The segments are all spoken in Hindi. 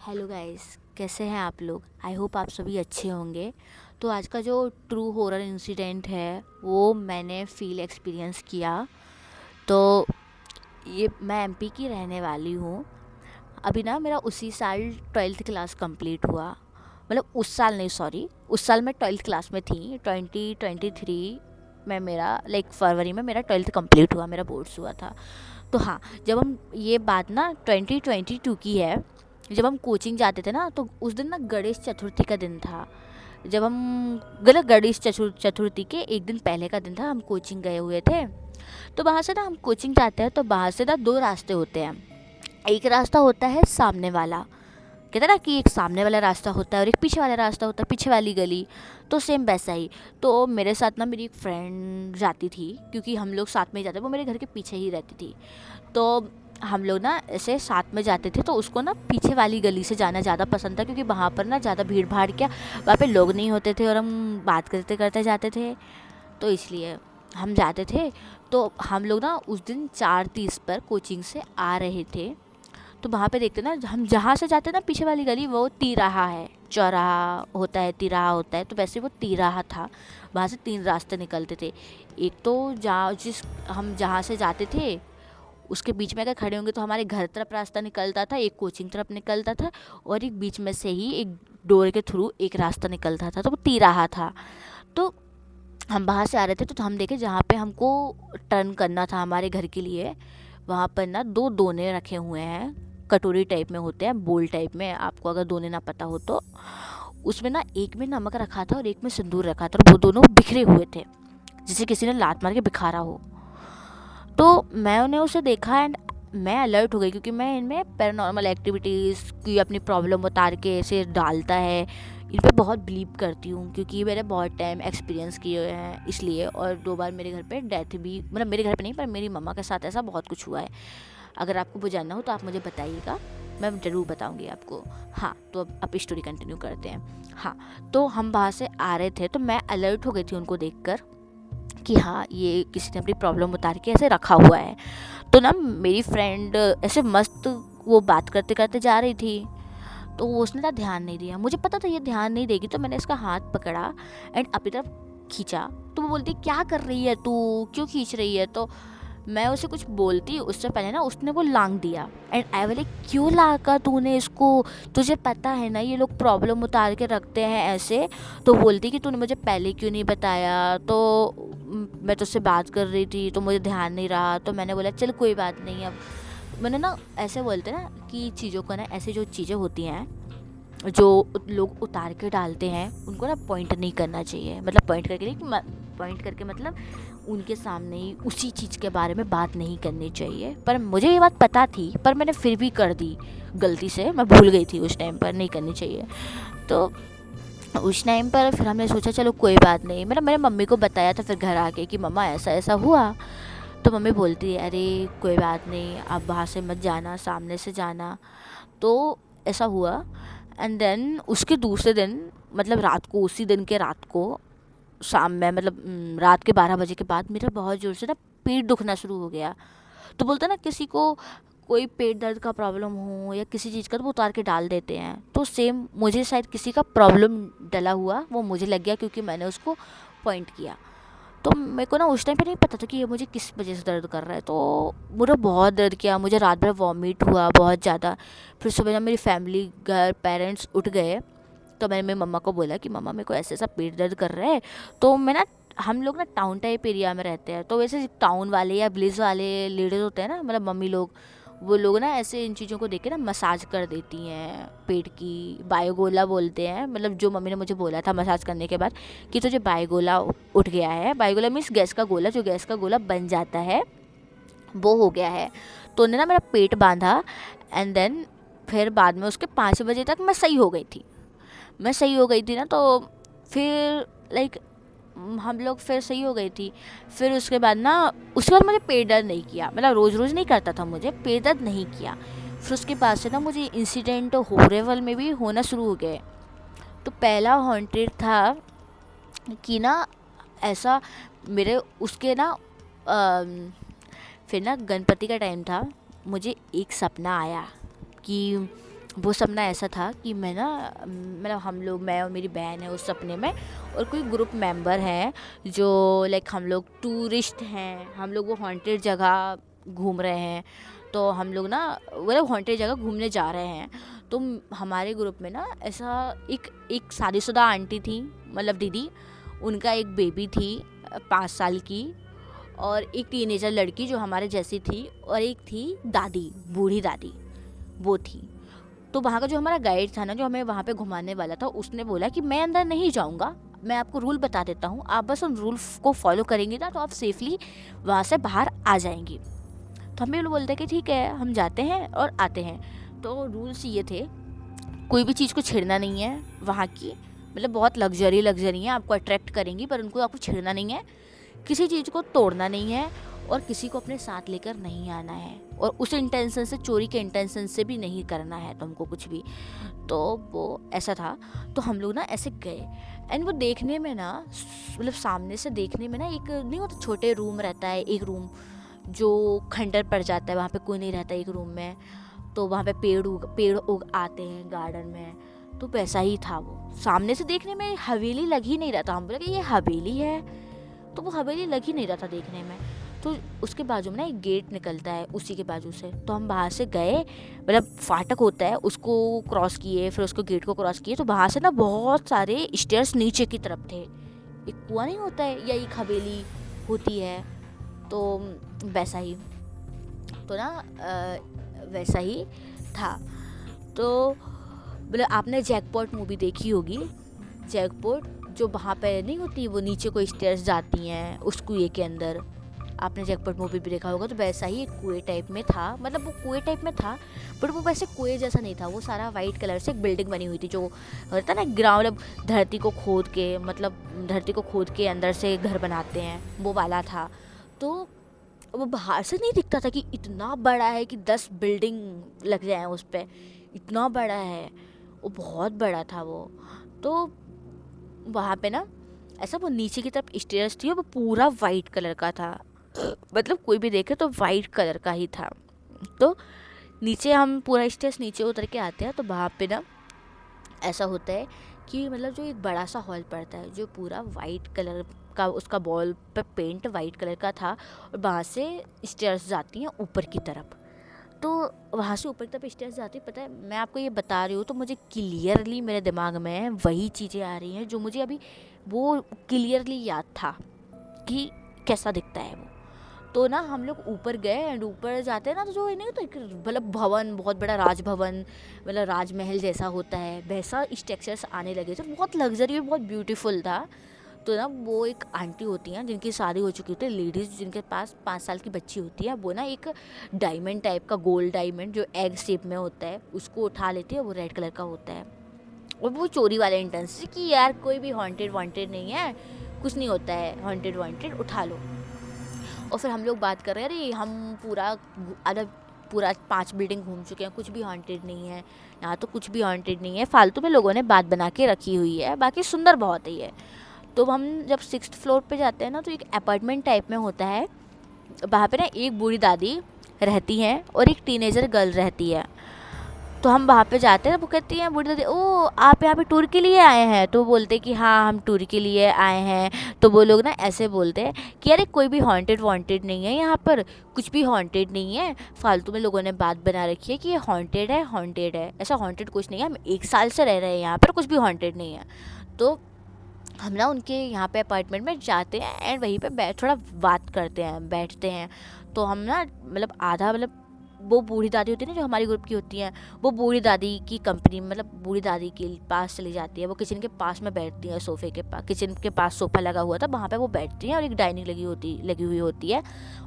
हेलो गाइस, कैसे हैं आप लोग। आई होप आप सभी अच्छे होंगे। तो आज का जो ट्रू हॉरर इंसिडेंट है वो मैंने फील एक्सपीरियंस किया। तो ये मैं एमपी की रहने वाली हूँ। अभी ना मेरा उसी साल 12th क्लास कंप्लीट हुआ। मतलब उस साल नहीं, सॉरी, उस साल मैं 12th क्लास में थी। 2023 में मेरा फरवरी में मेरा 12th कंप्लीट हुआ, मेरा बोर्ड्स हुआ था। तो हाँ, जब हम ये बात ना 2022 की है। जब हम कोचिंग जाते थे ना तो उस दिन ना गणेश चतुर्थी का दिन था। जब हम गलत गणेश चतुर्थी के एक दिन पहले का दिन था, हम कोचिंग गए हुए थे। तो वहाँ से ना हम कोचिंग जाते हैं तो वहाँ से ना दो रास्ते होते हैं। एक रास्ता होता है सामने वाला, कहते हैं ना कि एक सामने वाला रास्ता होता है और एक पीछे वाला रास्ता होता है, पीछे वाली गली। तो सेम वैसा ही। तो मेरे साथ ना मेरी एक फ्रेंड जाती थी, क्योंकि हम लोग साथ में ही जाते, वो मेरे घर के पीछे ही रहती थी। तो हम लोग ना ऐसे साथ में जाते थे, तो उसको ना पीछे वाली गली से जाना ज़्यादा पसंद था, क्योंकि वहाँ पर ना ज़्यादा भीड़ भाड़, क्या वहाँ पे लोग नहीं होते थे और हम बात करते करते जाते थे। तो इसलिए हम जाते थे। तो हम लोग ना उस दिन 4:30 पर कोचिंग से आ रहे थे। तो वहाँ पे देखते ना, हम जहाँ से जाते ना पीछे वाली गली, वो तिराहा है। चौराहा होता है, तिराहा होता है, तो वैसे वो तिराहा था। वहाँ से 3 रास्ते निकलते थे। एक तो हम जहाँ से जाते थे उसके बीच में अगर खड़े होंगे तो हमारे घर तरफ रास्ता निकलता था, एक कोचिंग तरफ निकलता था, और एक बीच में से ही एक डोर के थ्रू एक रास्ता निकलता था, तो वो तिराहा था। तो हम वहाँ से आ रहे थे तो हम देखे जहाँ पे हमको टर्न करना था हमारे घर के लिए, वहाँ पर ना 2 दोने रखे हुए हैं। कटोरी टाइप में होते हैं, बोल टाइप में, आपको अगर दोने ना पता हो तो। उसमें ना एक में नमक रखा था और एक में सिंदूर रखा था, और वो दोनों बिखरे हुए थे, जैसे किसी ने लात मार के बिखारा हो। तो मैंने उसे देखा एंड मैं अलर्ट हो गई, क्योंकि मैं इनमें पैरानॉर्मल एक्टिविटीज़ की अपनी प्रॉब्लम उतार के ऐसे डालता है, इन पर बहुत बिलीव करती हूँ, क्योंकि मैंने बहुत टाइम एक्सपीरियंस किए हुए हैं इसलिए। और 2 बार मेरे घर पे डेथ भी, मतलब मेरे घर पे नहीं पर मेरी मम्मा के साथ ऐसा बहुत कुछ हुआ है। अगर आपको वो जानना हो तो आप मुझे बताइएगा, मैं ज़रूर बताऊँगी आपको। हाँ, तो अब स्टोरी कंटिन्यू करते हैं। हाँ, तो हम वहाँ से आ रहे थे तो मैं अलर्ट हो गई थी उनको देख कि हाँ, ये किसी ने अपनी प्रॉब्लम उतार के ऐसे रखा हुआ है। तो ना मेरी फ्रेंड ऐसे मस्त वो बात करते करते जा रही थी, तो वो उसने ना ध्यान नहीं दिया। मुझे पता था ये ध्यान नहीं देगी, तो मैंने इसका हाथ पकड़ा एंड अपनी तरफ खींचा। तो वो बोलती क्या कर रही है तू, क्यों खींच रही है। तो मैं उसे कुछ बोलती उससे पहले ना उसने वो लांग दिया। एंड आई बोले क्यों लाका तूने इसको, तुझे पता है ना ये लोग प्रॉब्लम उतार के रखते हैं ऐसे। तो बोलती कि तूने मुझे पहले क्यों नहीं बताया। तो मैं तुझसे बात कर रही थी तो मुझे ध्यान नहीं रहा। तो मैंने बोला चल कोई बात नहीं। अब मैंने ना ऐसे बोलते ना कि चीज़ों को ना, ऐसे जो चीज़ें होती हैं जो लोग उतार के डालते हैं उनको ना पॉइंट नहीं करना चाहिए। मतलब पॉइंट करके नहीं, पॉइंट करके मतलब उनके सामने ही उसी चीज़ के बारे में बात नहीं करनी चाहिए। पर मुझे ये बात पता थी, पर मैंने फिर भी कर दी गलती से। मैं भूल गई थी उस टाइम पर नहीं करनी चाहिए। तो उस टाइम पर फिर हमने सोचा चलो कोई बात नहीं। मैंने मम्मी को बताया था फिर घर आके कि मम्मा ऐसा ऐसा हुआ। तो मम्मी बोलती है अरे कोई बात नहीं, आप वहाँ से मत जाना, सामने से जाना। तो ऐसा हुआ। एंड देन उसके दूसरे दिन, मतलब रात को, उसी दिन के रात को, शाम में, मतलब रात के 12 बजे के बाद मेरा बहुत ज़ोर से ना पेट दुखना शुरू हो गया। तो बोलते ना किसी को कोई पेट दर्द का प्रॉब्लम हो या किसी चीज़ का, तो वो उतार के डाल देते हैं। तो सेम मुझे शायद किसी का प्रॉब्लम डला हुआ वो मुझे लग गया, क्योंकि मैंने उसको पॉइंट किया। तो मेरे को ना उस टाइम पे नहीं पता था कि ये मुझे किस वजह से दर्द कर रहा है। तो मुझे बहुत दर्द किया, मुझे रात भर वॉमिट हुआ बहुत ज़्यादा। फिर सुबह जब मेरी फैमिली, घर, पेरेंट्स उठ गए तो मैंने मेरी मम्मा को बोला कि मम्मा मेरे को ऐसा ऐसा पेट दर्द कर रहा है। तो मैं ना, हम लोग ना टाउन टाइप एरिया में रहते हैं, तो वैसे टाउन वाले या विलेज वाले लेडीज़ होते हैं ना, मतलब मम्मी लोग, वो लोग ना ऐसे इन चीज़ों को देख के ना मसाज कर देती हैं पेट की। बायोगोला बोलते हैं, मतलब जो मम्मी ने मुझे बोला था मसाज करने के बाद कि तुझे बायोगोला उठ गया है। बायोगोला मीन्स गैस का गोला, जो गैस का गोला बन जाता है वो हो गया है। तो उन्होंने ना मेरा पेट बांधा। एंड देन फिर बाद में उसके 5 बजे तक मैं सही हो गई थी। मैं सही हो गई थी ना, तो फिर लाइक हम लोग फिर सही हो गई थी। फिर उसके बाद ना, उसके बाद मुझे पेट दर्द नहीं किया, मतलब रोज़ रोज़ नहीं करता था, मुझे पेट दर्द नहीं किया। फिर उसके बाद से ना मुझे इंसिडेंट हॉरर में भी होना शुरू हो गए। तो पहला हॉन्टेड था कि ना ऐसा, मेरे उसके ना फिर ना गणपति का टाइम था, मुझे एक सपना आया कि वो सपना ऐसा था कि मैं ना मतलब हम लोग, मैं और मेरी बहन है उस सपने में, और कोई ग्रुप मेंबर है जो लाइक हम लोग टूरिस्ट हैं, हम लोग वो हॉन्टेड जगह घूम रहे हैं। तो हम लोग ना मतलब हॉन्टेड जगह घूमने जा रहे हैं। तो हमारे ग्रुप में ना ऐसा एक शादीशुदा आंटी थी, मतलब दीदी, उनका एक बेबी थी 5 साल की, और एक टीनेजर लड़की जो हमारे जैसी थी, और एक थी दादी, बूढ़ी दादी, वो थी। तो वहाँ का जो हमारा गाइड था ना, जो हमें वहाँ पे घुमाने वाला था, उसने बोला कि मैं अंदर नहीं जाऊँगा, मैं आपको रूल बता देता हूँ, आप बस उन रूल को फॉलो करेंगे ना तो आप सेफली वहाँ से बाहर आ जाएंगी। तो हम भी बोलते कि ठीक है, हम जाते हैं और आते हैं। तो रूल्स ये थे, कोई भी चीज़ को छेड़ना नहीं है वहाँ की, मतलब बहुत लग्जरी है, आपको अट्रैक्ट करेंगी पर उनको आपको छेड़ना नहीं है, किसी चीज़ को तोड़ना नहीं है, और किसी को अपने साथ लेकर नहीं आना है, और उस इंटेंशन से, चोरी के इंटेंशन से भी नहीं करना है तुमको कुछ भी। तो वो ऐसा था। तो हम लोग ना ऐसे गए, एंड वो देखने में ना, मतलब सामने से देखने में ना, एक नहीं होता छोटे रूम रहता है, एक रूम जो खंडर पड़ जाता है, वहाँ पे कोई नहीं रहता एक रूम में, तो वहाँ पे पेड़ उग आते हैं गार्डन में, तो वैसा ही था वो। सामने से देखने में हवेली लग ही नहीं रहा था, हम बोले कि ये हवेली है, तो वो हवेली लग ही नहीं रहा था देखने में। तो उसके बाजू में ना एक गेट निकलता है, उसी के बाजू से, तो हम बाहर से गए, मतलब फाटक होता है, उसको क्रॉस किए, फिर उसको गेट को क्रॉस किए, तो वहाँ से ना बहुत सारे स्टेयर्स नीचे की तरफ थे। एक कुआं नहीं होता है या एक हवेली होती है, तो वैसा ही, तो ना वैसा ही था। तो मतलब आपने जैकपॉट मूवी देखी होगी, जैकपॉट जो वहाँ पे नहीं होती, वो नीचे को स्टेयर्स जाती हैं उस कुएं के अंदर, आपने जैकपॉट मूवी भी देखा होगा। तो वैसा ही एक कुएं टाइप में था, मतलब वो कुएं टाइप में था, बट वो वैसे कुएं जैसा नहीं था, वो सारा वाइट कलर से एक बिल्डिंग बनी हुई थी, जो होता है ना ग्राउंड, मतलब धरती को खोद के, मतलब धरती को खोद के अंदर से घर बनाते हैं, वो वाला था। तो वो बाहर से नहीं दिखता था कि इतना बड़ा है कि 10 बिल्डिंग लग जाए उस पर, इतना बड़ा है वो, बहुत बड़ा था वो। तो वहाँ पे ना ऐसा, वो नीचे की तरफ स्टेयर्स थी, वो पूरा वाइट कलर का था, मतलब कोई भी देखे तो वाइट कलर का ही था। तो नीचे हम पूरा स्टेयर्स नीचे उतर के आते हैं, तो वहाँ पे ना ऐसा होता है कि मतलब जो एक बड़ा सा हॉल पड़ता है, जो पूरा वाइट कलर का, उसका वॉल पे पेंट वाइट कलर का था, और वहाँ से स्टेयर्स जाती हैं ऊपर की तरफ। तो वहाँ से ऊपर की तरफ स्टेयर्स जाती, पता है मैं आपको ये बता रही हूँ तो मुझे क्लियरली मेरे दिमाग में वही चीज़ें आ रही हैं जो मुझे अभी वो क्लियरली याद था कि कैसा दिखता है वो। तो ना हम लोग ऊपर गए, एंड ऊपर जाते हैं ना, तो जो नहीं तो एक मतलब भवन, बहुत बड़ा राजभवन, मतलब राजमहल जैसा होता है, वैसा स्ट्रक्चर्स आने लगे थे, बहुत लग्जरी और बहुत ब्यूटीफुल था। तो ना वो एक आंटी होती हैं जिनकी शादी हो चुकी होती है, लेडीज़ जिनके पास 5 साल की बच्ची होती है, वो ना एक डायमंड टाइप का, गोल्ड डायमंड जो एग शेप में होता है, उसको उठा लेती है, वो रेड कलर का होता है, और वो चोरी वाले इंटेंस से कि यार कोई भी हॉन्टेड वांटेड नहीं है, कुछ नहीं होता है, हॉन्टेड वांटेड उठा लो। और फिर हम लोग बात कर रहे हैं, अरे हम पूरा 5 बिल्डिंग घूम चुके हैं, कुछ भी हॉन्टेड नहीं है यहाँ, तो कुछ भी हॉन्टेड नहीं है, फालतू में लोगों ने बात बना के रखी हुई है, बाकी सुंदर बहुत ही है। तो हम जब 6th फ्लोर पे जाते हैं ना, तो एक अपार्टमेंट टाइप में होता है, वहाँ पे ना एक बूढ़ी दादी रहती हैं और एक टीनेजर गर्ल रहती है। तो हम वहाँ पे जाते हैं, वो कहती हैं बूढ़ी दादी, ओ आप यहाँ पे टूर के लिए आए हैं? तो बोलते कि हाँ हम टूर के लिए आए हैं। तो वो लोग ना ऐसे बोलते हैं कि अरे कोई भी हॉन्टेड वांटेड नहीं है यहाँ पर, कुछ भी हॉन्टेड नहीं है, फालतू में लोगों ने बात बना रखी है कि ये हॉन्टेड है, ऐसा हॉन्टेड कुछ नहीं है, हम 1 साल से रह रहे हैं यहाँ पर, कुछ भी हॉन्टेड नहीं है। तो हम ना उनके यहाँ पे अपार्टमेंट में जाते हैं, एंड वहीं पे थोड़ा बात करते हैं, बैठते हैं। तो हम ना मतलब आधा, मतलब वो बूढ़ी दादी होती है ना जो हमारी ग्रुप की होती हैं, वो बूढ़ी दादी की कंपनी, मतलब बूढ़ी दादी के पास चली जाती है, वो किचन के पास में बैठती है, सोफ़े के पास, किचन के पास सोफ़ा लगा हुआ था, वहाँ पे वो बैठती हैं, और एक डाइनिंग लगी हुई होती है,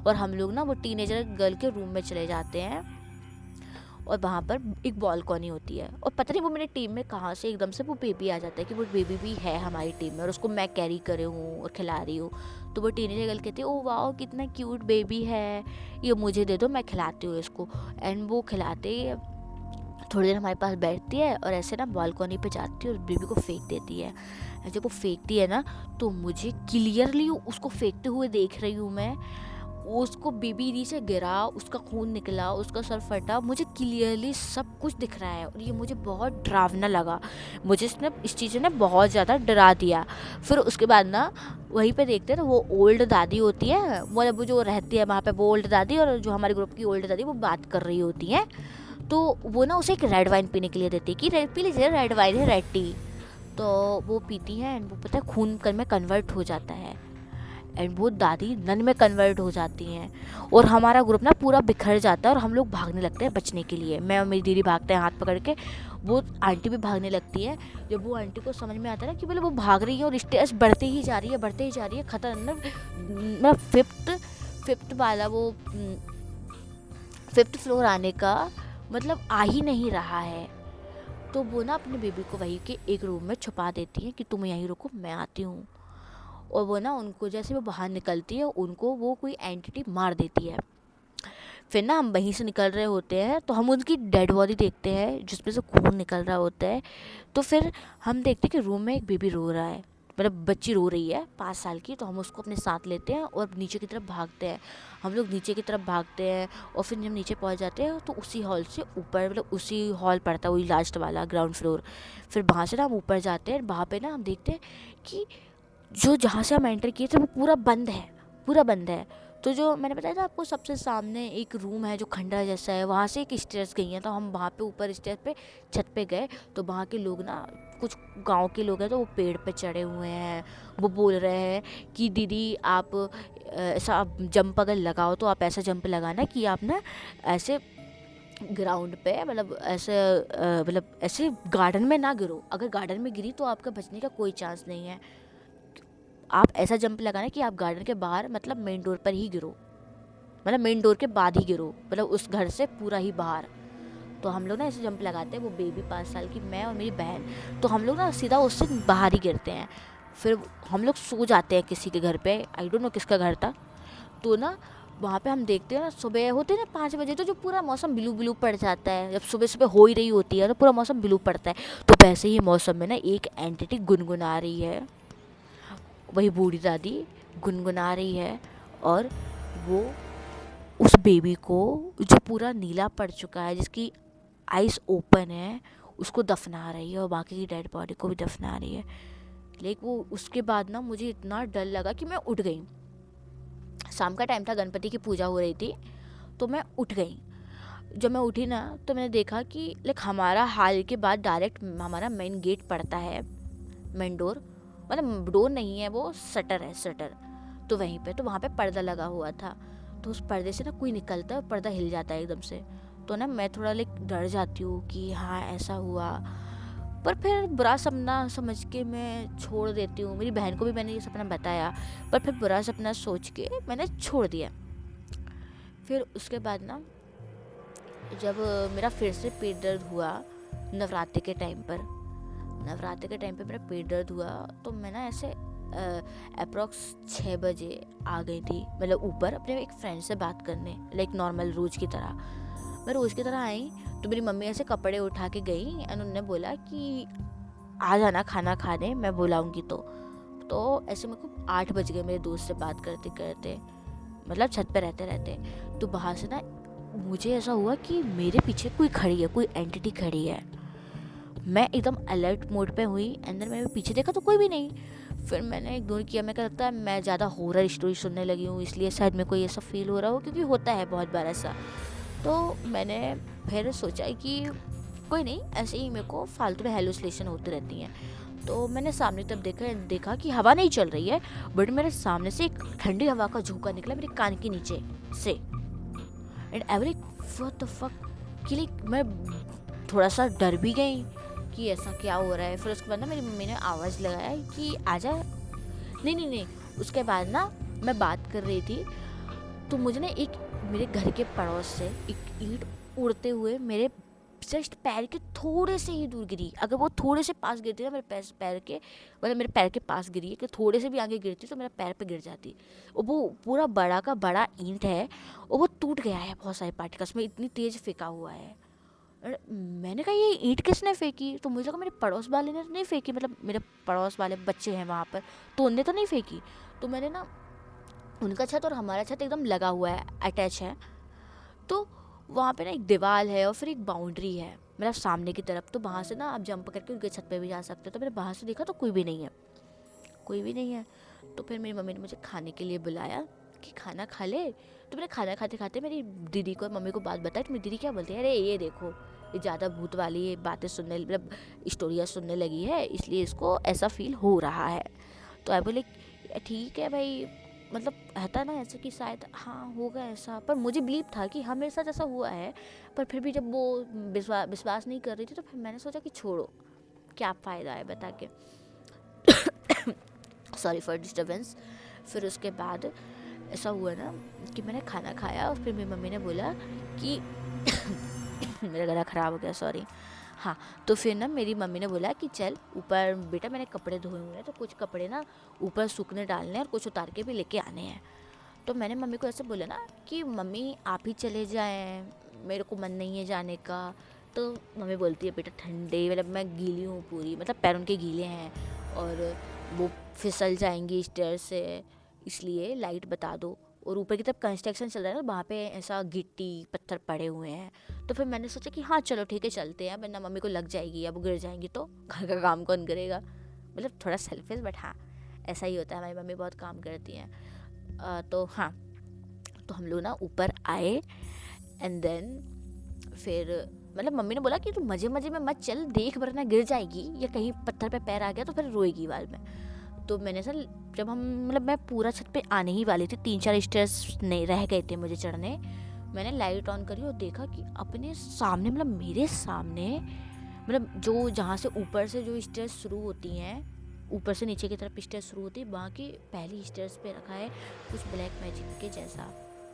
और हम लोग ना वो टीनेजर गर्ल के रूम में चले जाते हैं, और वहाँ पर एक बालकनी होती है, और पता नहीं वो मेरी टीम में कहाँ से एकदम से वो बेबी आ जाता है कि वो बेबी भी है हमारी टीम में, और उसको मैं कैरी करे हूँ और खिला रही हूँ। तो वो टीनेजर गर्ल कहती है, ओ वाह कितना क्यूट बेबी है, ये मुझे दे दो, मैं खिलाती हूँ इसको। एंड वो खिलाते थोड़ी देर हमारे पास बैठती है, और ऐसे ना बालकनी पे जाती है और बेबी को फेंक देती है। जब वो फेंकती है ना, तो मुझे क्लियरली उसको फेंकते हुए देख रही हूँ मैं, उसको बेबी नीचे गिरा, उसका खून निकला, उसका सर फटा, मुझे क्लियरली सब कुछ दिख रहा है और ये मुझे बहुत डरावना लगा। मुझे इस चीज़ ने बहुत ज़्यादा डरा दिया। फिर उसके बाद ना वहीं पे देखते हैं तो वो ओल्ड दादी होती है, मतलब जो रहती है वहाँ पे, वो ओल्ड दादी और जो हमारे ग्रुप की ओल्ड दादी वो बात कर रही होती हैं। तो वो ना उसे एक रेड वाइन पीने के लिए देती है कि रेड पी लीजिए, रेड वाइन है, रेड टी। तो वो पीती है एंड वो पता है खून में कन्वर्ट हो जाता है एंड वो दादी नन में कन्वर्ट हो जाती हैं और हमारा ग्रुप ना पूरा बिखर जाता है और हम लोग भागने लगते हैं बचने के लिए। मैं और मेरी दीदी भागते हैं हाथ पकड़ के, वो आंटी भी भागने लगती है। जब वो आंटी को समझ में आता है ना कि मतलब वो भाग रही है और स्टेज बढ़ते ही जा रही है, बढ़ते ही जा रही है, खतरनाक, मतलब फिफ्थ वाला वो फिफ्थ फ्लोर आने का मतलब आ ही नहीं रहा है। तो वो ना अपने बेबी को वहीं के एक रूम में छुपा देती है कि तुम यहीं रुको, मैं आती हूँ। और वो ना उनको जैसे वो बाहर निकलती है उनको वो कोई एंटिटी मार देती है। फिर ना हम वहीं से निकल रहे होते हैं तो हम उनकी डेड बॉडी देखते हैं जिसमें से खून निकल रहा होता है। तो फिर हम देखते हैं कि रूम में एक बेबी रो रहा है, मतलब बच्ची रो रही है 5 साल की। तो हम उसको अपने साथ लेते हैं और नीचे की तरफ भागते हैं। हम लोग नीचे की तरफ भागते हैं और फिर जब नीचे पहुंच जाते हैं तो उसी हॉल से ऊपर, मतलब उसी हॉल पड़ता है, वही लास्ट वाला ग्राउंड फ्लोर। फिर वहाँ से ना हम ऊपर जाते हैं, वहाँ पे ना हम देखते हैं कि जो जहाँ से हम एंटर किए थे वो पूरा बंद है, पूरा बंद है। तो जो मैंने बताया था आपको, सबसे सामने एक रूम है जो खंडहर जैसा है, वहाँ से एक स्टेयर्स गई हैं। तो हम वहाँ पे ऊपर स्टेयर पे छत पे गए तो वहाँ के लोग ना, कुछ गांव के लोग हैं तो वो पेड़ पे चढ़े हुए हैं। वो बोल रहे हैं कि दीदी आप ऐसा आप जंप अगर लगाओ तो आप ऐसा जंप लगाना कि आप ना ऐसे ग्राउंड पे, मतलब ऐसे मतलब ऐसे गार्डन में ना गिरो। अगर गार्डन में गिरी तो आपका बचने का कोई चांस नहीं है। आप ऐसा जंप लगाना कि आप गार्डन के बाहर, मतलब मेन डोर पर ही गिरो, मतलब मेन डोर के बाद ही गिरो, मतलब उस घर से पूरा ही बाहर। तो हम लोग ना ऐसे जंप लगाते हैं, वो बेबी 5 साल की, मैं और मेरी बहन, तो हम लोग ना सीधा उससे बाहर ही गिरते हैं। फिर हम लोग सो जाते हैं किसी के घर पे, आई डोंट नो किसका घर था। तो ना वहाँ पे हम देखते हैं ना, सुबह होते हैं ना 5 बजे, तो जो पूरा मौसम ब्लू ब्लू पड़ जाता है, जब सुबह सुबह हो ही रही होती है तो पूरा मौसम ब्लू पड़ता है। तो वैसे ही मौसम में ना एक एंटिटी गुनगुना रही है, वही बूढ़ी दादी गुनगुना रही है और वो उस बेबी को जो पूरा नीला पड़ चुका है, जिसकी आइज़ ओपन है, उसको दफना रही है और बाकी की डेड बॉडी को भी दफना रही है। लेकिन वो उसके बाद ना मुझे इतना डर लगा कि मैं उठ गई। शाम का टाइम था, गणपति की पूजा हो रही थी, तो मैं उठ गई। जब मैं उठी ना तो मैंने देखा कि लाइक हमारा हाल के बाद डायरेक्ट हमारा मेन गेट पड़ता है, मेन डोर, मतलब डोर नहीं है वो शटर है, शटर। तो वहीं पे, तो वहाँ पे पर्दा लगा हुआ था। तो उस पर्दे से ना कोई निकलता है और पर्दा हिल जाता है एकदम से। तो ना मैं थोड़ा लाइक डर जाती हूँ कि हाँ ऐसा हुआ, पर फिर बुरा सपना समझ के मैं छोड़ देती हूँ। मेरी बहन को भी मैंने ये सपना बताया, पर फिर बुरा सपना सोच के मैंने छोड़ दिया। फिर उसके बाद ना जब मेरा फिर से पेट दर्द हुआ नवरात्रि के टाइम पर, नवरात्रि के टाइम पे मेरा पेट दर्द हुआ, तो मैं ना ऐसे अप्रॉक्स 6 बजे आ गई थी, मतलब ऊपर अपने एक फ्रेंड से बात करने, लाइक नॉर्मल रोज़ की तरह। मैं रोज़ की तरह आई तो मेरी मम्मी ऐसे कपड़े उठा के गई एंड उन्होंने बोला कि आ जाना खाना खाने, मैं बुलाऊंगी। तो ऐसे मेरे को 8 बज गए मेरे दोस्त से बात करते करते, मतलब छत पे रहते रहते। तो बाहर से ना मुझे ऐसा हुआ कि मेरे पीछे कोई खड़ी है, कोई एंटिटी खड़ी है। मैं एकदम अलर्ट मोड पे हुई, अंदर मैंने पीछे देखा तो कोई भी नहीं। फिर मैंने इग्नोर किया, मैं क्या लगता है मैं ज़्यादा हॉरर स्टोरी सुनने लगी हूँ, इसलिए शायद मेरे को ये सब फील हो रहा हो, क्योंकि होता है बहुत बार ऐसा। तो मैंने फिर सोचा कि कोई नहीं, ऐसे ही मेरे को फालतू में हेलुसिनेशन होती रहती हैं। तो मैंने सामने तब देखा कि हवा नहीं चल रही है, बट मेरे सामने से एक ठंडी हवा का झोंका निकला मेरे कान के नीचे से। And every what the fuck, कि लाइक मैं थोड़ा सा डर भी गई कि ऐसा क्या हो रहा है। फिर उसके बाद ना मेरी मम्मी ने आवाज़ लगाया कि आजा, नहीं नहीं नहीं। उसके बाद ना मैं बात कर रही थी तो मुझे ना एक मेरे घर के पड़ोस से एक ईंट उड़ते हुए मेरे जस्ट पैर के थोड़े से ही दूर गिरी। अगर वो थोड़े से पास गिरती ना मेरे पैर के, मतलब मेरे पैर के पास गिरी है कि थोड़े से भी आगे गिरती तो मेरा पैर पे गिर जाती। और वो पूरा बड़ा का बड़ा ईंट है और वो टूट गया है, बहुत सारे पार्टिकल्स में इतनी तेज़ फेंका हुआ है। और मैंने कहा ये ईंट किसने फेंकी, तो मुझे लगा मेरे पड़ोस वाले ने तो नहीं फेंकी, मतलब मेरे पड़ोस वाले बच्चे हैं वहाँ पर, तो उनने तो नहीं फेंकी। तो मैंने ना उनका छत और हमारा छत एकदम लगा हुआ है, अटैच है। तो वहाँ पे ना एक दीवार है और फिर एक बाउंड्री है मतलब सामने की तरफ, तो वहाँ से ना आप जंप करके उनके छत पे भी जा सकते हो। तो मैंने बाहर से देखा तो कोई भी नहीं है, कोई भी नहीं है। तो फिर मेरी मम्मी ने मुझे खाने के लिए बुलाया कि खाना खा ले। तो मैंने खाना खाते खाते मेरी दीदी को और मम्मी को बात बताई। तो मेरी दीदी क्या बोलती है, अरे ये देखो ये ज़्यादा भूत वाली बातें सुनने मतलब स्टोरियाँ सुनने लगी है, इसलिए इसको ऐसा फील हो रहा है। तो आई बोले ठीक है भाई, मतलब रहता ना ऐसे कि शायद हाँ होगा ऐसा, पर मुझे बिलीव था कि हाँ मेरे साथ ऐसा हुआ है। पर फिर भी जब वो विश्वास नहीं कर रही थी तो फिर मैंने सोचा कि छोड़ो, क्या फ़ायदा है बता के। Sorry for disturbance. फिर उसके बाद ऐसा हुआ ना कि मैंने खाना खाया और फिर मेरी मम्मी ने बोला कि मेरा गला ख़राब हो गया, सॉरी। हाँ, तो फिर ना मेरी मम्मी ने बोला कि चल ऊपर बेटा, मैंने कपड़े धोए हुए हैं तो कुछ कपड़े ना ऊपर सूखने डालने हैं और कुछ उतार के भी लेके आने हैं। तो मैंने मम्मी को ऐसे बोला ना कि मम्मी आप ही चले जाएं, मेरे को मन नहीं है जाने का। तो मम्मी बोलती है बेटा ठंडे, मतलब मैं गीली हूँ पूरी, मतलब पैर उनके गीले हैं और वो फिसल जाएंगी स्टेयर से, इसलिए लाइट बता दो। और ऊपर की तरफ कंस्ट्रक्शन चल रहा है ना, वहाँ पे ऐसा गिट्टी पत्थर पड़े हुए हैं। तो फिर मैंने सोचा कि हाँ चलो ठीक है चलते हैं, वरना मम्मी को लग जाएगी, अब गिर जाएंगी तो घर का काम कौन करेगा। मतलब थोड़ा सेल्फिश, बट हाँ ऐसा ही होता है, हमारी मम्मी बहुत काम करती हैं। तो हाँ, तो हम लोग ना ऊपर आए एंड देन फिर मतलब मम्मी ने बोला कि तू मज़े मज़े में मत चल, देख वरना गिर जाएगी या कहीं पत्थर पे पैर आ गया तो फिर रोएगी बाद में। तो मैंने सर जब हम मतलब मैं पूरा छत पे आने ही वाली थी, 3-4 स्टेयर्स नहीं रह गए थे मुझे चढ़ने, मैंने लाइट ऑन करी और देखा कि अपने सामने मतलब मेरे सामने मतलब जो जहाँ से ऊपर से जो स्टेयर्स शुरू होती हैं, ऊपर से नीचे की तरफ स्टेयर्स शुरू होती है, वहाँ की पहली स्टेयर्स पे रखा है कुछ ब्लैक मैजिक के जैसा,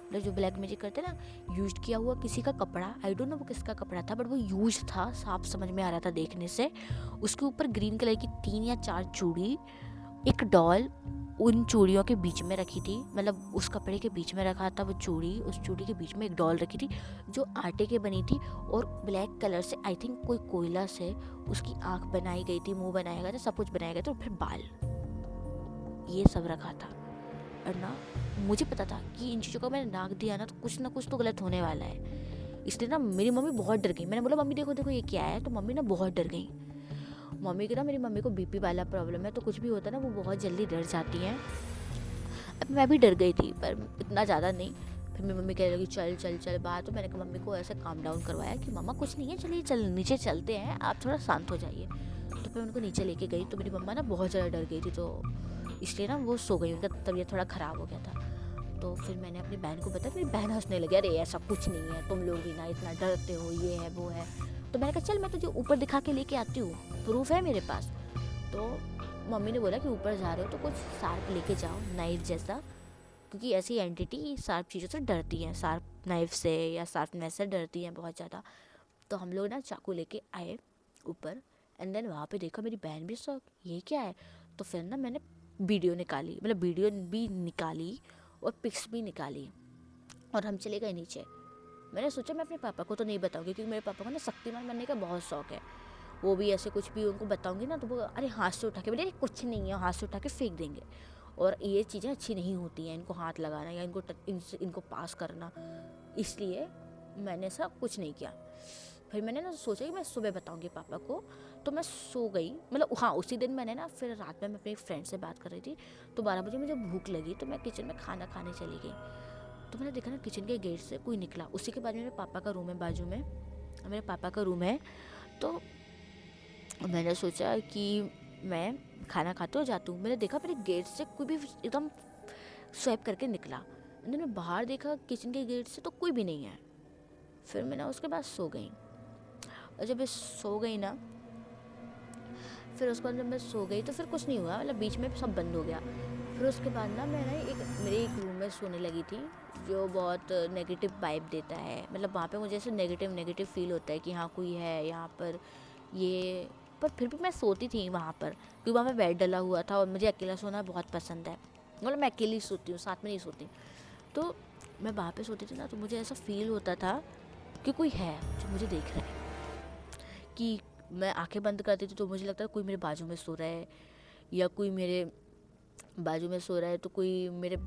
मतलब जो ब्लैक मैजिक करते ना, यूज किया हुआ किसी का कपड़ा, आई डोंट नो वो किसका कपड़ा था बट वो यूज था, साफ समझ में आ रहा था देखने से। उसके ऊपर ग्रीन कलर की 3 या 4 चूड़ी, एक डॉल उन चूड़ियों के बीच में रखी थी, मतलब उस कपड़े के बीच में रखा था वो चूड़ी, उस चूड़ी के बीच में एक डॉल रखी थी जो आटे की बनी थी और ब्लैक कलर से, आई थिंक कोई कोयला से उसकी आंख बनाई गई थी, मुंह बनाया गया था, सब कुछ बनाया गया था और फिर बाल, ये सब रखा था। और ना मुझे पता था कि इन चीज़ों का मैंने नाक दिया ना कुछ तो गलत होने वाला है, इसलिए ना मेरी मम्मी बहुत डर गई। मैंने बोला मम्मी देखो देखो ये क्या है, तो मम्मी ना बहुत डर गई। मम्मी की ना, मेरी मम्मी को बीपी वाला प्रॉब्लम है, तो कुछ भी होता है ना वो बहुत जल्दी डर जाती हैं। अब मैं भी डर गई थी पर इतना ज़्यादा नहीं। फिर मेरी मम्मी कहने लगी चल चल चल बाहर, तो मैंने कहा मम्मी को ऐसे काम डाउन करवाया कि मम्मा कुछ नहीं है, चलिए चल नीचे चलते हैं, आप थोड़ा शांत हो जाइए। तो फिर उनको नीचे लेके गई तो मेरी मम्मा ना बहुत ज़्यादा डर गई थी, तो इसलिए ना वो सो गई, उनका तबीयत थोड़ा ख़राब हो गया था। तो फिर मैंने अपनी बहन को बताया, मेरी बहन हंसने लगी, अरे ऐसा कुछ नहीं है, तुम लोग भी ना इतना डरते हो, ये है वो है। तो मैंने कहा चल मैं तुझे ऊपर दिखा के लेके आती हूँ, प्रूफ है मेरे पास। तो मम्मी ने बोला कि ऊपर जा रहे हो तो कुछ शार्प लेके जाओ, नाइफ जैसा, क्योंकि ऐसी एंटिटी शार्प चीज़ों से डरती हैं, शार्प नाइफ से या शार्पनेस से डरती हैं बहुत ज़्यादा। तो हम लोग ना चाकू लेके आए ऊपर एंड देन वहाँ पे देखा, मेरी बहन भी शौक ये क्या है। तो फिर ना मैंने वीडियो निकाली, मतलब वीडियो भी निकाली और पिक्स भी निकाली और हम चले गए नीचे। मैंने सोचा मैं अपने पापा को तो नहीं बताऊंगी, क्योंकि मेरे पापा को ना शक्तिमान बनने का बहुत शौक है। वो भी ऐसे कुछ भी उनको बताऊंगी ना तो वो अरे हाथ से उठा के बोले कुछ नहीं है, हाथ से उठा के फेंक देंगे। और ये चीज़ें अच्छी नहीं होती हैं, इनको हाथ लगाना या इनको पास करना, इसलिए मैंने ऐसा कुछ नहीं किया। फिर मैंने ना सोचा कि मैं सुबह बताऊंगी पापा को। तो मैं सो गई, मतलब हाँ उसी दिन मैंने ना, फिर रात में मैं अपनी फ्रेंड से बात कर रही थी, तो 12 बजे मुझे भूख लगी तो मैं किचन में खाना खाने चली गई। तो मैंने देखा ना किचन के गेट से कोई निकला, उसी के बाद मेरे पापा का रूम है बाजू में, मेरे पापा का रूम है। तो मैंने सोचा कि मैं खाना खाते हो जाती हूँ, मैंने देखा मेरे गेट से कोई भी एकदम स्वैप करके निकला। एंड मैं बाहर देखा किचन के गेट से तो कोई भी नहीं है। फिर मैं ना उसके बाद सो गई, और जब मैं सो गई ना, फिर उसके बाद जब मैं सो गई तो फिर कुछ नहीं हुआ, मतलब बीच में सब बंद हो गया। फिर उसके बाद ना मैं ना मेरे एक रूम में सोने लगी थी जो बहुत नेगेटिव वाइब देता है, मतलब वहाँ पे मुझे ऐसे नेगेटिव फील होता है कि हाँ कोई है यहाँ पर ये। पर फिर भी मैं सोती थी वहाँ पर, क्योंकि वहाँ पे बेड डला हुआ था और मुझे अकेला सोना बहुत पसंद है, मतलब मैं अकेली सोती हूँ, साथ में नहीं सोती। तो मैं वहाँ पे सोती थी ना, तो मुझे ऐसा फील होता था कि कोई है जो मुझे देख रहा है। कि मैं आंखें बंद करती थी तो मुझे लगता था कोई मेरे बाजू में सो रहा है, या कोई मेरे बाजू में सो रहा है तो कोई मेरे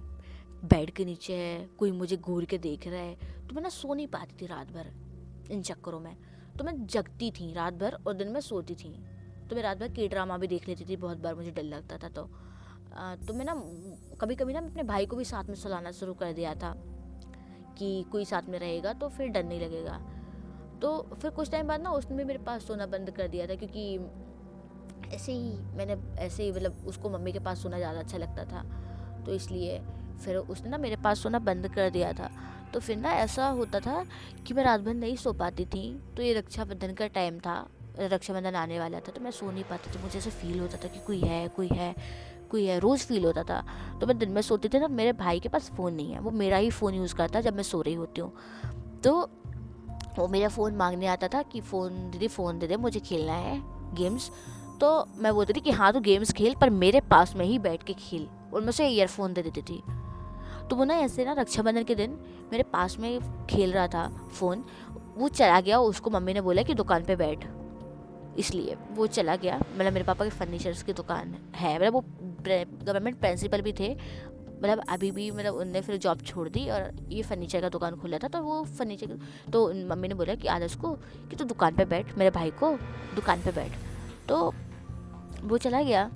बेड के नीचे है, कोई मुझे घूर के देख रहा है। तो मैं ना सो नहीं पाती थी रात भर इन चक्करों में। तो मैं जगती थी रात भर और दिन में सोती थी। तो मैं रात भर के ड्रामा भी देख लेती थी, बहुत बार मुझे डर लगता था। तो मैं ना कभी कभी ना अपने भाई को भी साथ में सुलाना शुरू कर दिया था कि कोई साथ में रहेगा तो फिर डर नहीं लगेगा। तो फिर कुछ टाइम बाद ना उसने भी मेरे पास सोना बंद कर दिया था, क्योंकि ऐसे ही मतलब उसको मम्मी के पास सोना ज़्यादा अच्छा लगता था, तो इसलिए फिर उसने ना मेरे पास सोना बंद कर दिया था। तो फिर ना ऐसा होता था कि मैं रात भर नहीं सो पाती थी। तो ये रक्षाबंधन का टाइम था, रक्षाबंधन आने वाला था, तो मैं सो नहीं पाती थी। मुझे ऐसे फील होता था कि कोई है, रोज़ फील होता था। तो मैं दिन में सोती थी ना, मेरे भाई के पास फ़ोन नहीं है, वो मेरा ही फ़ोन यूज़ करता है जब मैं सो रही होती हूँ। तो वो मेरा फ़ोन मांगने आता था कि दीदी फ़ोन दे दे, मुझे खेलना है गेम्स। तो मैं बोलती थी कि हाँ तो गेम्स खेल, पर मेरे पास में ही बैठ के खेल, और मैं उसे ईयरफोन दे देती थी। तो वो ना ऐसे ना रक्षाबंधन के दिन मेरे पास में खेल रहा था फ़ोन, वो चला गया। उसको मम्मी ने बोला कि दुकान पे बैठ, इसलिए वो चला गया। मतलब मेरे पापा की फर्नीचर्स की दुकान है, मतलब वो गवर्नमेंट प्रिंसिपल भी थे, मतलब अभी भी, मतलब उनने फिर जॉब छोड़ दी और ये फर्नीचर का दुकान खोला था। तो वो फर्नीचर, तो मम्मी ने बोला कि आदर्श को कि तू दुकान पे बैठ, मेरे भाई को दुकान पे बैठ। तो वो चला गया।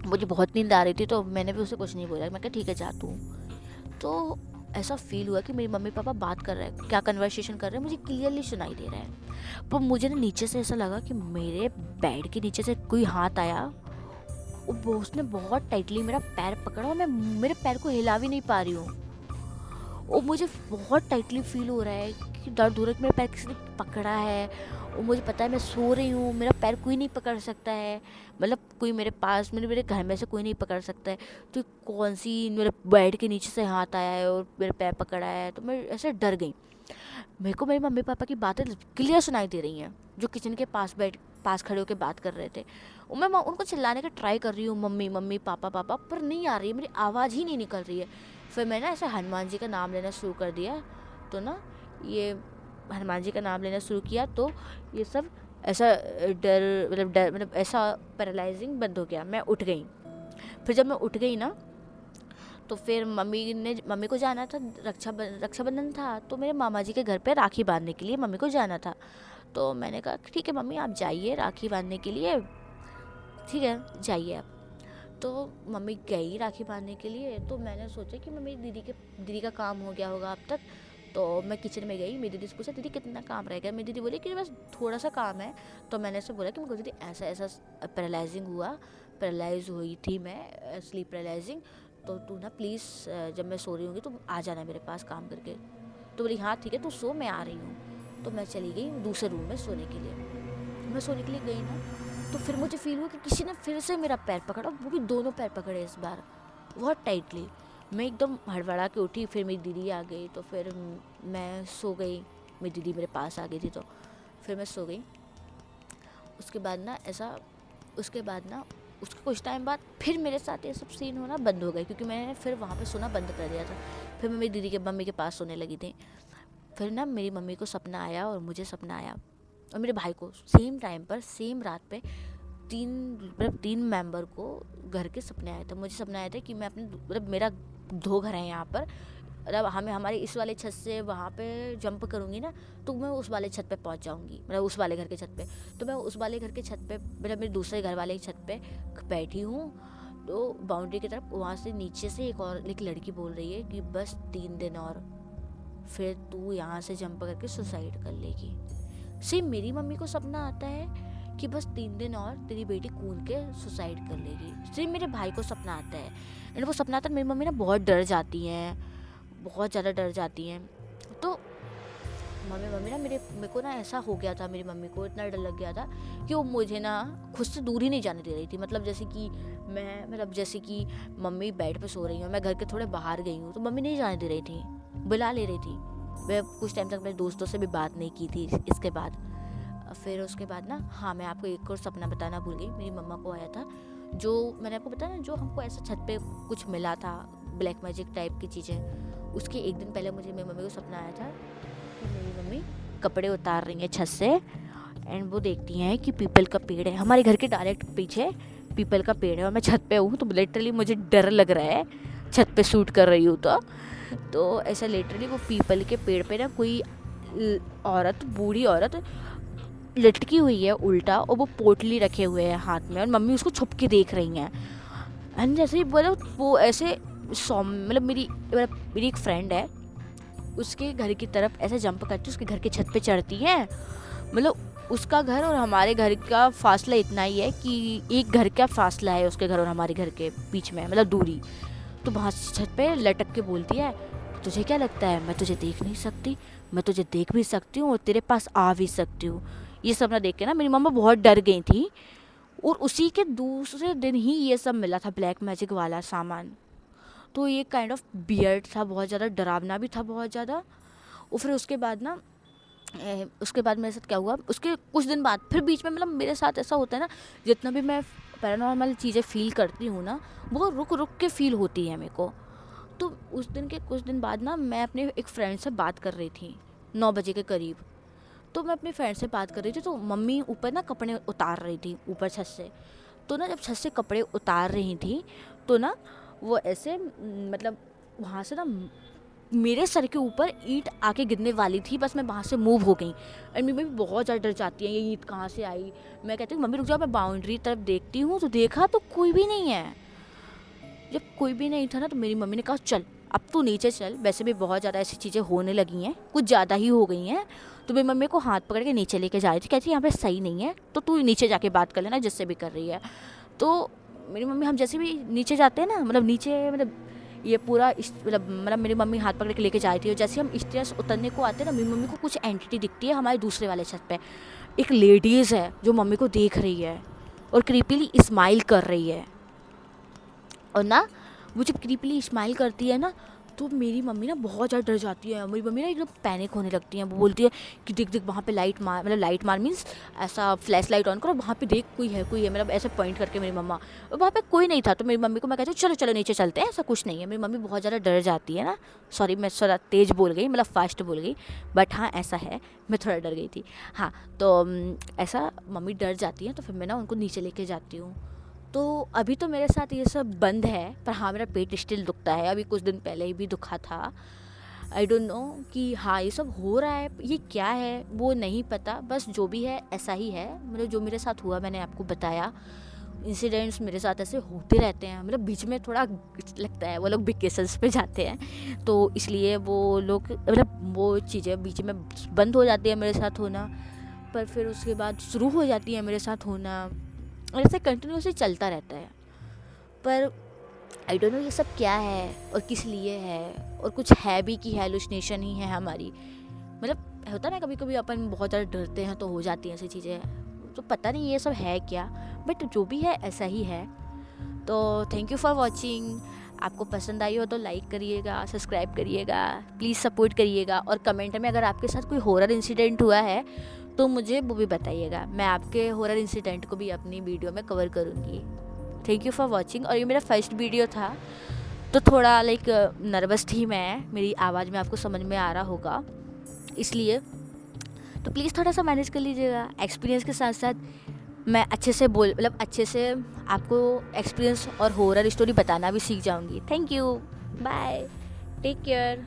मुझे बहुत नींद आ रही थी, तो मैंने भी उसे कुछ नहीं बोला, मैं कहा ठीक है जा तू। तो ऐसा फील हुआ कि मेरे मम्मी पापा बात कर रहे हैं, क्या कन्वर्सेशन कर रहे हैं, मुझे क्लियरली सुनाई दे रहा है। पर मुझे ना नीचे से ऐसा लगा कि मेरे बेड के नीचे से कोई हाथ आया, उसने बहुत टाइटली मेरा पैर पकड़ा और मैं मेरे पैर को हिला भी नहीं पा रही हूँ। और मुझे बहुत टाइटली फील हो रहा है कि दर्द हो रहा है कि मेरा पैर किसी ने पकड़ा है। और मुझे पता है मैं सो रही हूँ, मेरा पैर कोई नहीं पकड़ सकता है, मतलब कोई मेरे पास मेरे घर में से कोई नहीं पकड़ सकता है। तो कौन सी मेरे बेड के नीचे से हाथ आया है और मेरे पैर पकड़ा है। तो मैं ऐसे डर गई। मेरे को मेरे मम्मी पापा की बातें क्लियर सुनाई दे रही हैं, जो किचन के पास खड़े होकर बात कर रहे थे। और मैं उनको चिल्लाने का ट्राई कर रही हूँ, मम्मी मम्मी पापा पापा, पर नहीं आ रही है, मेरी आवाज़ ही नहीं निकल रही है। फिर मैंने ऐसे हनुमान जी का नाम लेना शुरू कर दिया। तो ना ये हनुमान जी का नाम लेना शुरू किया, तो ये सब ऐसा डर ऐसा पैरालाइजिंग बंद हो गया। मैं उठ गई। फिर जब मैं उठ गई ना, तो फिर मम्मी को जाना था, रक्षाबंधन था, तो मेरे मामा जी के घर पे राखी बांधने के लिए मम्मी को जाना था। तो मैंने कहा ठीक है मम्मी आप जाइए राखी बांधने के लिए, ठीक है जाइए आप। तो मम्मी गई राखी बांधने के लिए। तो मैंने सोचा कि मम्मी दीदी का काम हो गया होगा अब तक। तो मैं किचन में गई, मेरी दीदी से पूछा दीदी कितना काम रह गया। मेरी दीदी बोली कि बस थोड़ा सा काम है। तो मैंने उससे बोला कि मुझे दीदी ऐसा पैरालाइज हुई थी मैं, स्लीप पैरालाइजिंग। तो तू ना प्लीज़ जब मैं सो रही होंगी तो आ जाना मेरे पास काम करके। तो बोली हाँ ठीक है तू सो, मैं आ रही हूँ। तो मैं चली गई दूसरे रूम में सोने के लिए। मैं सोने के लिए गई ना, तो फिर मुझे फील हुआ कि किसी ने फिर से मेरा पैर पकड़ा, वो भी दोनों पैर पकड़े इस बार बहुत टाइटली। मैं एकदम हड़बड़ा के उठी। फिर मेरी दीदी आ गई, तो फिर मैं सो गई। मेरी दीदी मेरे पास आ गई थी, तो फिर मैं सो गई। उसके बाद ना उसके कुछ टाइम बाद फिर मेरे साथ ये सब सीन होना बंद हो गए, क्योंकि मैंने फिर वहाँ पे सोना बंद कर दिया था। फिर मैं मेरी दीदी के मम्मी के पास सोने लगी थी। फिर ना मेरी मम्मी को सपना आया और मुझे सपना आया, और मेरे भाई को सेम टाइम पर सेम रात पे तीन मेंबर को घर के सपने आए थे। मुझे सपना आया था कि मैं अपने मेरा 2 घर हैं यहाँ पर, मतलब हमारे इस वाले छत से वहाँ पे जंप करूँगी ना, तो मैं उस वाले छत पे पहुँच जाऊँगी, मतलब उस वाले घर के छत पे। तो मैं उस वाले घर के छत पे, मतलब मेरे दूसरे घर वाले छत पे बैठी हूँ। तो बाउंड्री की तरफ वहाँ से नीचे से एक लड़की बोल रही है कि बस 3 दिन और, फिर तू यहाँ से जंप करके सुसाइड कर लेगी। सेम मेरी मम्मी को सपना आता है कि बस 3 दिन और तेरी बेटी कूद के सुसाइड कर लेगी। सेम मेरे भाई को सपना आता है, एंड वो सपना आता है। मेरी मम्मी ना बहुत डर जाती हैं, बहुत ज़्यादा डर जाती हैं। तो मम्मी ना मेरे को ना ऐसा हो गया था, मेरी मम्मी को इतना डर लग गया था कि वो मुझे ना खुद से दूर ही नहीं जाने दे रही थी। मतलब जैसे कि मम्मी बेड पे सो रही हूँ, मैं घर के थोड़े बाहर गई हूँ, तो मम्मी नहीं जाने दे रही थी, बुला ले रही थी। मैं कुछ टाइम तक मेरे दोस्तों से भी बात नहीं की थी इसके बाद। फिर उसके बाद ना, हाँ मैं आपको एक और सपना बताना भूल गई। मेरी मम्मा को आया था, जो मैंने आपको बताया ना, जो हमको ऐसा छत पे कुछ मिला था, ब्लैक मैजिक टाइप की चीज़ें। उसके एक दिन पहले मुझे मेरी मम्मी को सपना आया था कि मेरी मम्मी कपड़े उतार रही हैं छत से, एंड वो देखती हैं कि पीपल का पेड़ है हमारे घर के डायरेक्ट पीछे, पीपल का पेड़ है, और मैं छत पे हूँ। तो लिटरली मुझे डर लग रहा है, छत पे शूट कर रही हूँ तो ऐसा लिटरली वो पीपल के पेड़ पे ना कोई औरत, बूढ़ी औरत लटकी हुई है उल्टा, और वो पोटली रखे हुए है हाथ में, और मम्मी उसको छुप के देख रही हैं। एंड जैसे ही बोला वो ऐसे मतलब मेरी एक फ्रेंड है, उसके घर की तरफ ऐसे जंप करती, उसके घर के छत पे चढ़ती है। मतलब उसका घर और हमारे घर का फासला इतना ही है कि एक घर का फासला है उसके घर और हमारे घर के बीच में, मतलब दूरी। तो वहाँ छत पे लटक के बोलती है, तुझे क्या लगता है मैं तुझे देख नहीं सकती? मैं तुझे देख भी सकती हूँ और तेरे पास आ भी सकती हूँ। ये सब ना देख के ना मेरी मम्मा बहुत डर गई थी, और उसी के दूसरे दिन ही ये सब मिला था, ब्लैक मैजिक वाला सामान। तो ये काइंड ऑफ बियर्ड था, बहुत ज़्यादा डरावना भी था, बहुत ज़्यादा। और फिर उसके बाद ना उसके बाद मेरे साथ क्या हुआ, उसके कुछ दिन बाद फिर बीच में, मतलब मेरे साथ ऐसा होता है ना, जितना भी मैं पैरानॉर्मल चीज़ें फील करती हूँ ना, वो रुक रुक के फील होती है मेरे को। तो उस दिन के कुछ दिन बाद ना मैं अपने एक फ्रेंड से बात कर रही थी 9 बजे के करीब। तो मैं अपनी फ्रेंड से बात कर रही थी, तो मम्मी ऊपर ना कपड़े उतार रही थी ऊपर छत से। तो ना जब छत से कपड़े उतार रही थी तो ना वो ऐसे मतलब वहाँ से ना मेरे सर के ऊपर ईंट आके गिरने वाली थी, बस मैं वहाँ से मूव हो गई। एंड मम्मी भी बहुत ज़्यादा डर जाती है, ये ईंट कहाँ से आई। मैं कहती हूँ मम्मी रुक जाओ, मैं बाउंड्री तरफ देखती हूँ, तो देखा तो कोई भी नहीं है। जब कोई भी नहीं था ना, तो मेरी मम्मी ने कहा चल अब तू नीचे चल, वैसे भी बहुत ज़्यादा ऐसी चीज़ें होने लगी हैं, कुछ ज़्यादा ही हो गई हैं। तो मेरी मम्मी को हाथ पकड़ के नीचे लेके जा रही थी, कहती यहाँ पे सही नहीं है, तो तू नीचे जाके बात कर लेना जिससे भी कर रही है। तो मेरी मम्मी, हम जैसे भी नीचे जाते हैं ना, मतलब नीचे मतलब ये पूरा मतलब मेरी मम्मी हाथ पकड़ के लेके जा रही थी, और जैसे हम स्टेयर्स उतरने को आते हैं ना, मेरी मम्मी को कुछ एंटिटी दिखती है हमारे दूसरे वाले छत पे। एक लेडीज़ है जो मम्मी को देख रही है और क्रीपीली स्माइल कर रही है। और ना वो जब क्रीपली स्माइल करती है ना, तो मेरी मम्मी ना बहुत ज़्यादा डर जाती है। मेरी मम्मी ना एकदम पैनिक होने लगती है। वो बोलती है कि देख देख वहाँ पे लाइट मार, मतलब लाइट मार मीन्स ऐसा फ्लैश लाइट ऑन करो, वहाँ पे देख कोई है कोई है, मतलब ऐसे पॉइंट करके मेरी मम्मा। और वहाँ पे कोई नहीं था, तो मेरी मम्मी को मैं कहती हूँ चलो चलो नीचे चलते हैं, ऐसा कुछ नहीं है। मेरी मम्मी बहुत ज़्यादा डर जाती है ना, सॉरी मैं थोड़ा तेज़ बोल गई, मतलब फास्ट बोल गई, बट हाँ ऐसा है, मैं थोड़ा डर गई थी। हाँ तो ऐसा मम्मी डर जाती है, तो फिर मैं ना उनको नीचे लेके जाती हूँ। तो अभी तो मेरे साथ ये सब बंद है, पर हाँ मेरा पेट स्टिल दुखता है, अभी कुछ दिन पहले ही भी दुखा था। आई डोंट नो कि हाँ ये सब हो रहा है, ये क्या है वो नहीं पता, बस जो भी है ऐसा ही है। मतलब जो मेरे साथ हुआ मैंने आपको बताया। इंसिडेंट्स मेरे साथ ऐसे होते रहते हैं, मतलब बीच में थोड़ा लगता है वो लोग वेकेशंस पे जाते हैं, तो इसलिए वो लोग मतलब वो चीज़ें बीच में बंद हो जाती है मेरे साथ होना, पर फिर उसके बाद शुरू हो जाती है मेरे साथ होना, और ऐसे कंटिन्यूसली चलता रहता है। पर आई डोंट नो ये सब क्या है और किस लिए है, और कुछ है भी कि हेलुसिनेशन ही है हमारी। मतलब होता ना कभी कभी अपन बहुत ज़्यादा डरते हैं तो हो जाती हैं ऐसी चीज़ें, तो पता नहीं ये सब है क्या, बट जो भी है ऐसा ही है। तो थैंक यू फॉर वॉचिंग। आपको पसंद आई हो तो लाइक करिएगा, सब्सक्राइब करिएगा, प्लीज़ सपोर्ट करिएगा, और कमेंट में अगर आपके साथ कोई हॉरर इंसिडेंट हुआ है तो मुझे वो भी बताइएगा, मैं आपके हॉरर इंसिडेंट को भी अपनी वीडियो में कवर करूँगी। Thank you for watching. और ये मेरा फर्स्ट वीडियो था, तो थोड़ा लाइक नर्वस थी मैं, मेरी आवाज़ में आपको समझ में आ रहा होगा इसलिए, तो प्लीज़ थोड़ा सा मैनेज कर लीजिएगा। एक्सपीरियंस के साथ साथ मैं अच्छे से मतलब अच्छे से आपको एक्सपीरियंस और हॉरर स्टोरी बताना भी सीख जाऊँगी। Thank you, bye, take care.